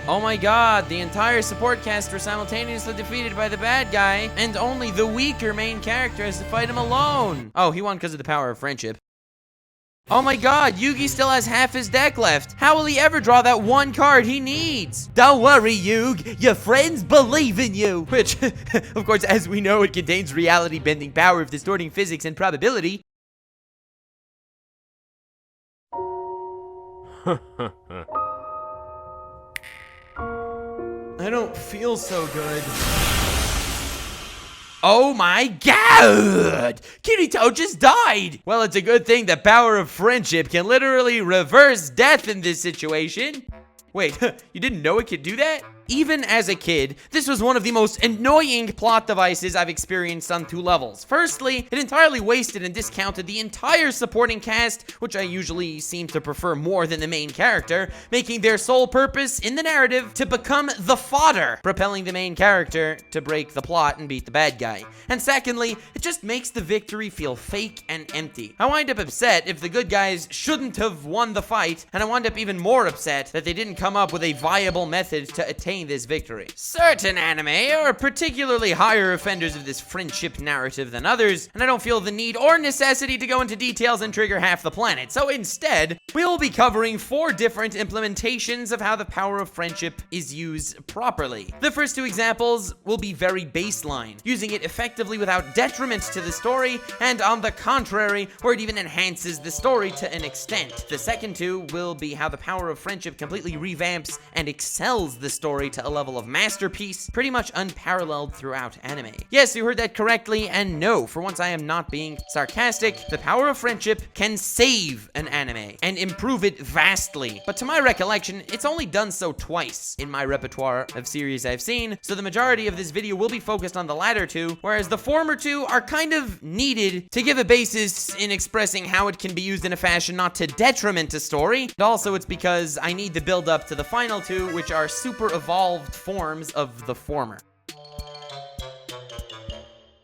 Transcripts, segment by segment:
Oh my god, the entire support cast were simultaneously defeated by the bad guy, and only the weaker main character has to fight him alone. Oh, he won because of the power of friendship. Oh my god, Yugi still has half his deck left. How will he ever draw that one card he needs? Don't worry, Yug. Your friends believe in you. Which, of course, as we know, it contains reality-bending power of distorting physics and probability. I don't feel so good. Oh my god! Kirito just died! Well, it's a good thing the power of friendship can literally reverse death in this situation. Wait, you didn't know it could do that? Even as a kid, this was one of the most annoying plot devices I've experienced on 2 levels. Firstly, it entirely wasted and discounted the entire supporting cast, which I usually seem to prefer more than the main character, making their sole purpose in the narrative to become the fodder, propelling the main character to break the plot and beat the bad guy. And secondly, it just makes the victory feel fake and empty. I wind up upset if the good guys shouldn't have won the fight, and I wind up even more upset that they didn't come up with a viable method to attain this victory. Certain anime are particularly higher offenders of this friendship narrative than others, and I don't feel the need or necessity to go into details and trigger half the planet. So instead, we will be covering 4 different implementations of how the power of friendship is used properly. The first 2 examples will be very baseline, using it effectively without detriment to the story, and on the contrary, where it even enhances the story to an extent. The second 2 will be how the power of friendship completely revamps and excels the story to a level of masterpiece, pretty much unparalleled throughout anime. Yes, you heard that correctly, and no, for once I am not being sarcastic. The power of friendship can save an anime and improve it vastly, but to my recollection, it's only done so twice in my repertoire of series I've seen, so the majority of this video will be focused on the latter 2, whereas the former 2 are kind of needed to give a basis in expressing how it can be used in a fashion not to detriment a story, and also it's because I need the build up to the final 2, which are super evolved forms of the former.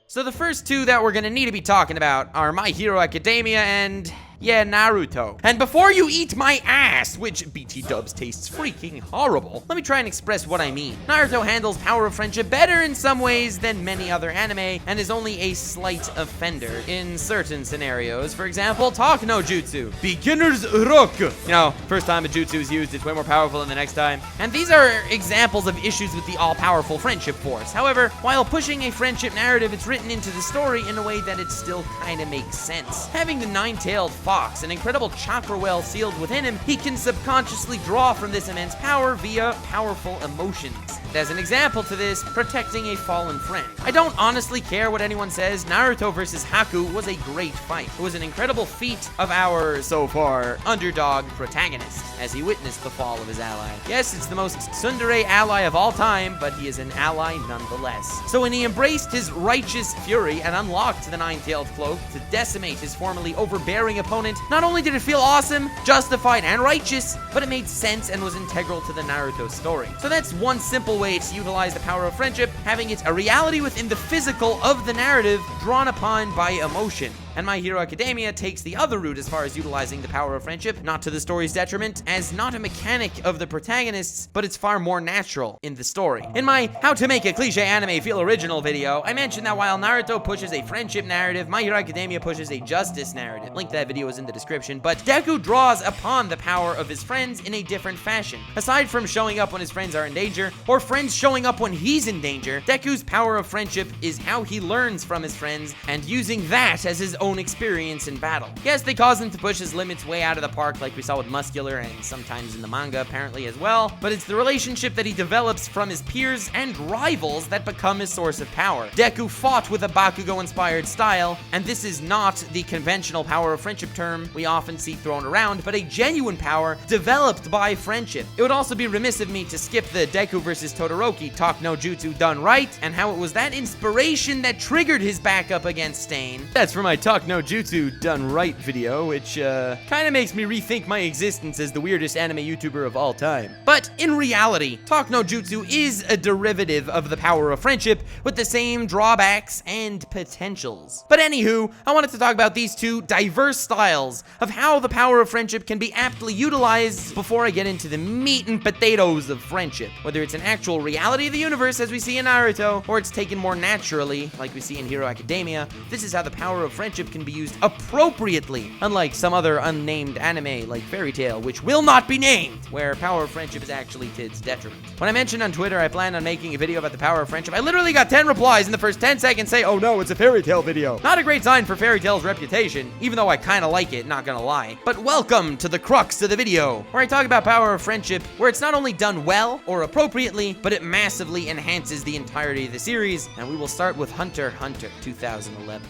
So the first 2 that we're gonna need to be talking about are My Hero Academia and... yeah, Naruto. And before you eat my ass, which BT dubs tastes freaking horrible, let me try and express what I mean. Naruto handles power of friendship better in some ways than many other anime, and is only a slight offender in certain scenarios. For example, Talk no Jutsu, beginner's rock. You know, first time a jutsu is used, it's way more powerful than the next time. And these are examples of issues with the all-powerful friendship force. However, while pushing a friendship narrative, it's written into the story in a way that it still kinda makes sense. Having the nine-tailed fox, an incredible chakra well sealed within him, he can subconsciously draw from this immense power via powerful emotions. And as an example to this, protecting a fallen friend. I don't honestly care what anyone says, Naruto versus Haku was a great fight. It was an incredible feat of our, so far, underdog protagonist, as he witnessed the fall of his ally. Yes, it's the most tsundere ally of all time, but he is an ally nonetheless. So when he embraced his righteous fury and unlocked the nine-tailed cloak to decimate his formerly overbearing opponent, not only did it feel awesome, justified, and righteous, but it made sense and was integral to the Naruto story. So that's one simple way to utilize the power of friendship, having it a reality within the physical of the narrative, drawn upon by emotion. And My Hero Academia takes the other route as far as utilizing the power of friendship, not to the story's detriment, as not a mechanic of the protagonists, but it's far more natural in the story. In my How to Make a Cliche Anime Feel Original video, I mentioned that while Naruto pushes a friendship narrative, My Hero Academia pushes a justice narrative. Link to that video is in the description, but Deku draws upon the power of his friends in a different fashion. Aside from showing up when his friends are in danger, or friends showing up when he's in danger, Deku's power of friendship is how he learns from his friends, and using that as his own experience in battle. Yes, they cause him to push his limits way out of the park like we saw with Muscular and sometimes in the manga apparently as well, but it's the relationship that he develops from his peers and rivals that become his source of power. Deku fought with a Bakugo-inspired style, and this is not the conventional power of friendship term we often see thrown around, but a genuine power developed by friendship. It would also be remiss of me to skip the Deku versus Todoroki Talk no Jutsu done right, and how it was that inspiration that triggered his backup against Stain. That's for my talk Talk No Jutsu Done Right video, which kind of makes me rethink my existence as the weirdest anime YouTuber of all time. But in reality, Talk No Jutsu is a derivative of the power of friendship with the same drawbacks and potentials. But anywho, I wanted to talk about these two diverse styles of how the power of friendship can be aptly utilized before I get into the meat and potatoes of friendship. Whether it's an actual reality of the universe as we see in Naruto, or it's taken more naturally like we see in Hero Academia, this is how the power of friendship can be used appropriately, unlike some other unnamed anime like Fairy Tail, which will not be named, where power of friendship is actually to its detriment. When I mentioned on Twitter I plan on making a video about the power of friendship, I literally got 10 replies in the first 10 seconds say, oh no, it's a Fairy Tail video. Not a great sign for Fairy Tail's reputation, even though I kinda like it, not gonna lie. But welcome to the crux of the video, where I talk about power of friendship, where it's not only done well or appropriately, but it massively enhances the entirety of the series, and we will start with Hunter x Hunter 2011.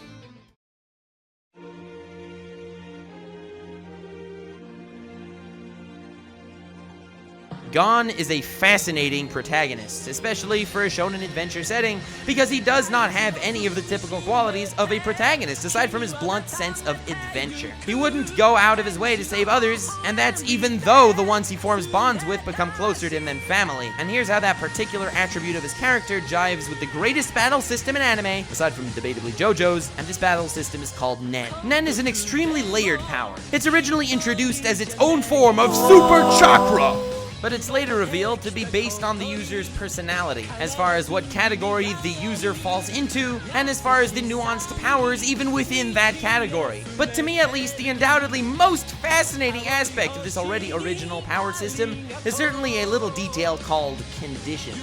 Gon is a fascinating protagonist, especially for a shonen adventure setting, because he does not have any of the typical qualities of a protagonist, aside from his blunt sense of adventure. He wouldn't go out of his way to save others, and that's even though the ones he forms bonds with become closer to him than family. And here's how that particular attribute of his character jives with the greatest battle system in anime, aside from debatably JoJo's, and this battle system is called Nen. Nen is an extremely layered power. It's originally introduced as its own form of Super Chakra, but it's later revealed to be based on the user's personality, as far as what category the user falls into, and as far as the nuanced powers even within that category. But to me at least, the undoubtedly most fascinating aspect of this already original power system is certainly a little detail called conditions.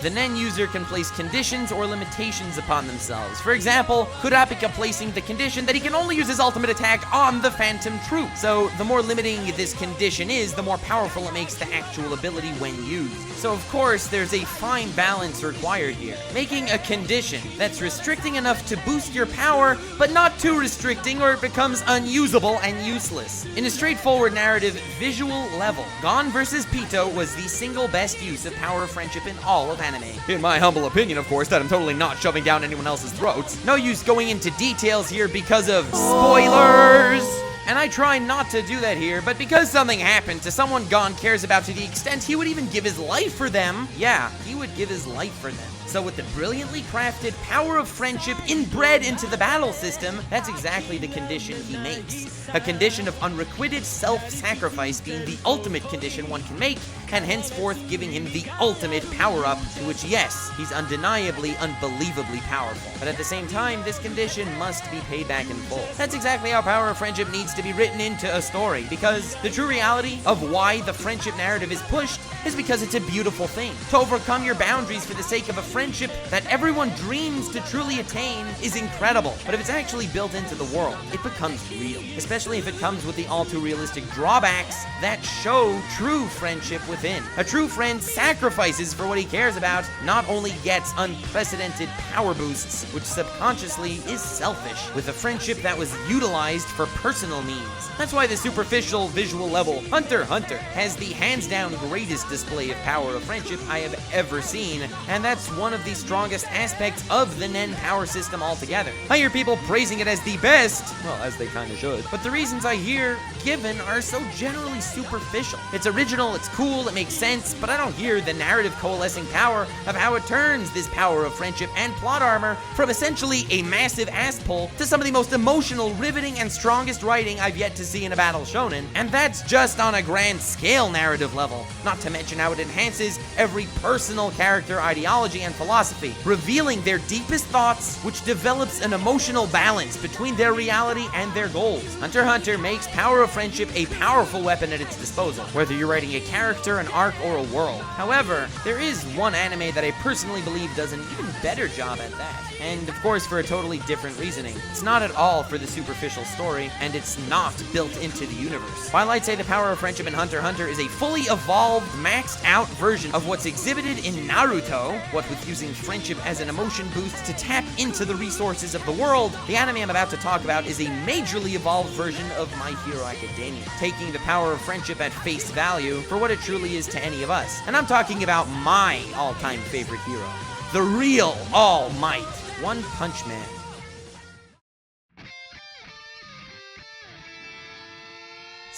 The Nen user can place conditions or limitations upon themselves. For example, Kurapika placing the condition that he can only use his ultimate attack on the Phantom Troop. So the more limiting this condition is, the more powerful it makes the actual ability when used. So of course, there's a fine balance required here. Making a condition that's restricting enough to boost your power, but not too restricting or it becomes unusable and useless. In a straightforward narrative visual level, Gon vs. Pitou was the single best use of power of friendship in all of anime. In my humble opinion, of course, that I'm totally not shoving down anyone else's throats. No use going into details here because of spoilers! And I try not to do that here, but because something happened to someone Gon cares about to the extent he would even give his life for them, yeah, he would give his life for them. So with the brilliantly crafted power of friendship inbred into the battle system, that's exactly the condition he makes. A condition of unrequited self-sacrifice being the ultimate condition one can make, and henceforth giving him the ultimate power-up, to which, yes, he's undeniably, unbelievably powerful. But at the same time, this condition must be paid back in full. That's exactly how power of friendship needs to be written into a story, because the true reality of why the friendship narrative is pushed is because it's a beautiful thing. To overcome your boundaries for the sake of a friendship that everyone dreams to truly attain is incredible. But if it's actually built into the world, it becomes real. Especially if it comes with the all too realistic drawbacks that show true friendship within. A true friend sacrifices for what he cares about, not only gets unprecedented power boosts, which subconsciously is selfish, with a friendship that was utilized for personal means. That's why the superficial visual level Hunter x Hunter has the hands down greatest display of power of friendship I have ever seen, and that's one of the strongest aspects of the Nen power system altogether. I hear people praising it as the best, well, as they kinda should, but the reasons I hear given are so generally superficial. It's original, it's cool, it makes sense, but I don't hear the narrative coalescing power of how it turns this power of friendship and plot armor from essentially a massive ass pull to some of the most emotional, riveting, and strongest writing I've yet to see in a battle shonen, and that's just on a grand scale narrative level, not to mention how it enhances every personal character ideology and philosophy, revealing their deepest thoughts, which develops an emotional balance between their reality and their goals. Hunter x Hunter makes power of friendship a powerful weapon at its disposal, whether you're writing a character, an arc, or a world. However, there is one anime that I personally believe does an even better job at that, and of course for a totally different reasoning. It's not at all for the superficial story, and it's not built into the universe. While I'd say the power of friendship in Hunter x Hunter is a fully evolved, maxed out version of what's exhibited in Naruto, what with using friendship as an emotion boost to tap into the resources of the world, the anime I'm about to talk about is a majorly evolved version of My Hero Academia, taking the power of friendship at face value for what it truly is to any of us. And I'm talking about my all-time favorite hero, the real All Might, One Punch Man.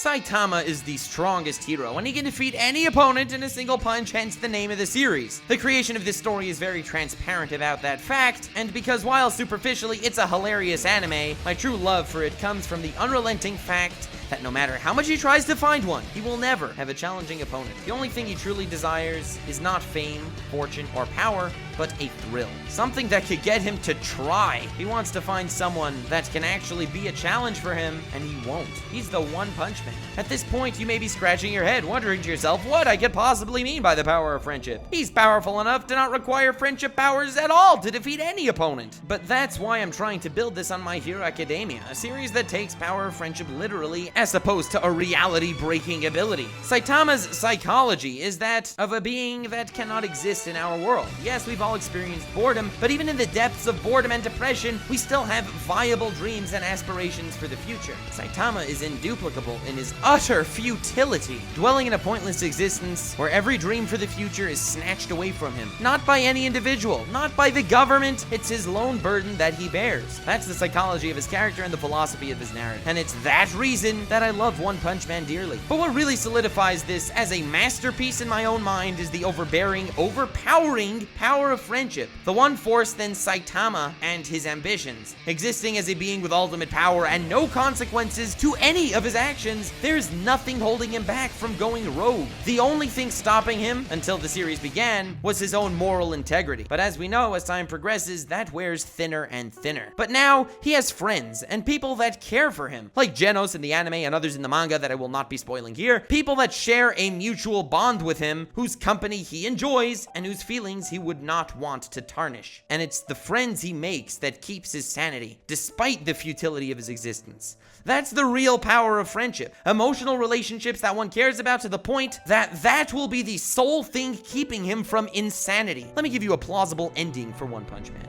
Saitama is the strongest hero, and he can defeat any opponent in a single punch, hence the name of the series. The creation of this story is very transparent about that fact, and because while superficially it's a hilarious anime, my true love for it comes from the unrelenting fact that no matter how much he tries to find one, he will never have a challenging opponent. The only thing he truly desires is not fame, fortune, or power, but a thrill. Something that could get him to try. He wants to find someone that can actually be a challenge for him, and he won't. He's the One Punch Man. At this point, you may be scratching your head, wondering to yourself what I could possibly mean by the power of friendship. He's powerful enough to not require friendship powers at all to defeat any opponent. But that's why I'm trying to build this on My Hero Academia, a series that takes power of friendship literally, as opposed to a reality-breaking ability. Saitama's psychology is that of a being that cannot exist in our world. Yes, we've all experienced boredom, but even in the depths of boredom and depression, we still have viable dreams and aspirations for the future. Saitama is induplicable in his utter futility, dwelling in a pointless existence where every dream for the future is snatched away from him. Not by any individual, not by the government, it's his lone burden that he bears. That's the psychology of his character and the philosophy of his narrative. And it's that reason that I love One Punch Man dearly. But what really solidifies this as a masterpiece in my own mind is the overbearing, overpowering power of friendship. The one force than Saitama and his ambitions. Existing as a being with ultimate power and no consequences to any of his actions, there's nothing holding him back from going rogue. The only thing stopping him, until the series began, was his own moral integrity. But as we know, as time progresses, that wears thinner and thinner. But now, he has friends and people that care for him, like Genos in the anime and others in the manga that I will not be spoiling here, people that share a mutual bond with him, whose company he enjoys, and whose feelings he would not want to tarnish. And it's the friends he makes that keeps his sanity, despite the futility of his existence. That's the real power of friendship. Emotional relationships that one cares about to the point that that will be the sole thing keeping him from insanity. Let me give you a plausible ending for One Punch Man.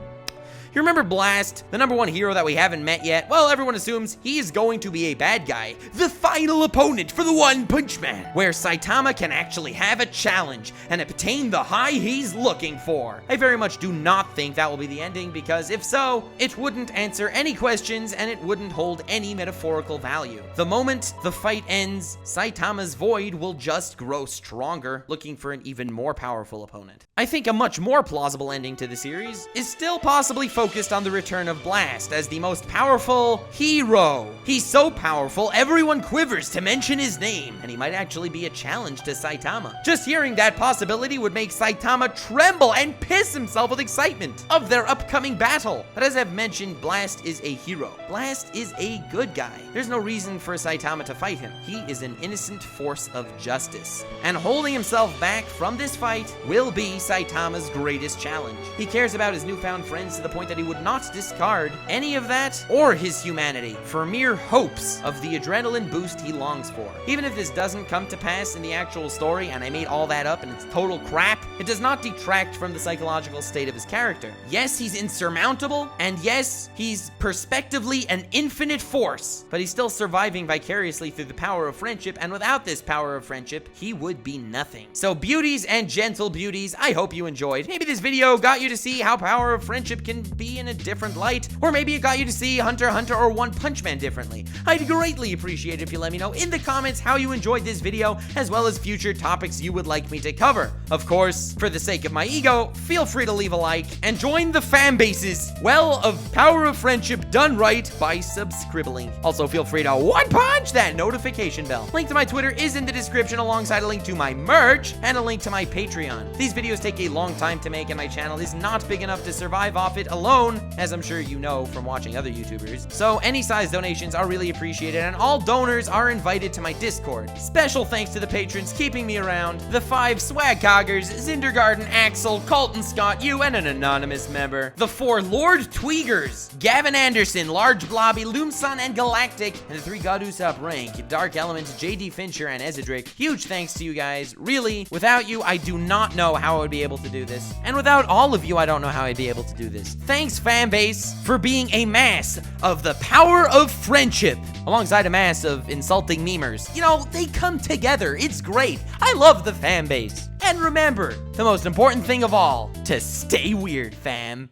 You remember Blast, the #1 hero that we haven't met yet? Well, everyone assumes he's going to be a bad guy, the final opponent for the One Punch Man, where Saitama can actually have a challenge and obtain the high he's looking for. I very much do not think that will be the ending, because if so, it wouldn't answer any questions and it wouldn't hold any metaphorical value. The moment the fight ends, Saitama's void will just grow stronger, looking for an even more powerful opponent. I think a much more plausible ending to the series is still possibly focused on the return of Blast as the most powerful hero. He's so powerful, everyone quivers to mention his name, and he might actually be a challenge to Saitama. Just hearing that possibility would make Saitama tremble and piss himself with excitement of their upcoming battle. But as I've mentioned, Blast is a hero. Blast is a good guy. There's no reason for Saitama to fight him. He is an innocent force of justice. And holding himself back from this fight will be Saitama's greatest challenge. He cares about his newfound friends to the point that he would not discard any of that or his humanity for mere hopes of the adrenaline boost he longs for. Even if this doesn't come to pass in the actual story and I made all that up and it's total crap, it does not detract from the psychological state of his character. Yes, he's insurmountable, and yes, he's perspectively an infinite force, but he's still surviving vicariously through the power of friendship, and without this power of friendship, he would be nothing. So beauties and gentle beauties, I hope you enjoyed. Maybe this video got you to see how power of friendship can be in a different light, or maybe it got you to see Hunter x Hunter or One Punch Man differently. I'd greatly appreciate it if you let me know in the comments how you enjoyed this video, as well as future topics you would like me to cover. Of course, for the sake of my ego, feel free to leave a like and join the fan base's well of power of friendship done right by subscribbling. Also, feel free to one punch that notification bell. Link to my Twitter is in the description, alongside a link to my merch and a link to my Patreon. These videos take a long time to make, and my channel is not big enough to survive off it alone, as I'm sure you know from watching other YouTubers. So any size donations are really appreciated, and all donors are invited to my Discord. Special thanks to the patrons keeping me around, the 5 Swagcoggers, Zindergarten, Axel, Colton Scott, you, and an anonymous member, the 4 Lord Tweegers, Gavin Anderson, Large Blobby, Loomson, and Galactic, and the 3 Godus Up Rank, Dark Element, JD Fincher, and Ezedric. Huge thanks to you guys. Really, without you, I do not know how I would be able to do this. And without all of you, I don't know how I'd be able to do this. Thanks, fanbase, for being a mass of the power of friendship, alongside a mass of insulting memers. You know, they come together. It's great. I love the fanbase. And remember, the most important thing of all, to stay weird, fam.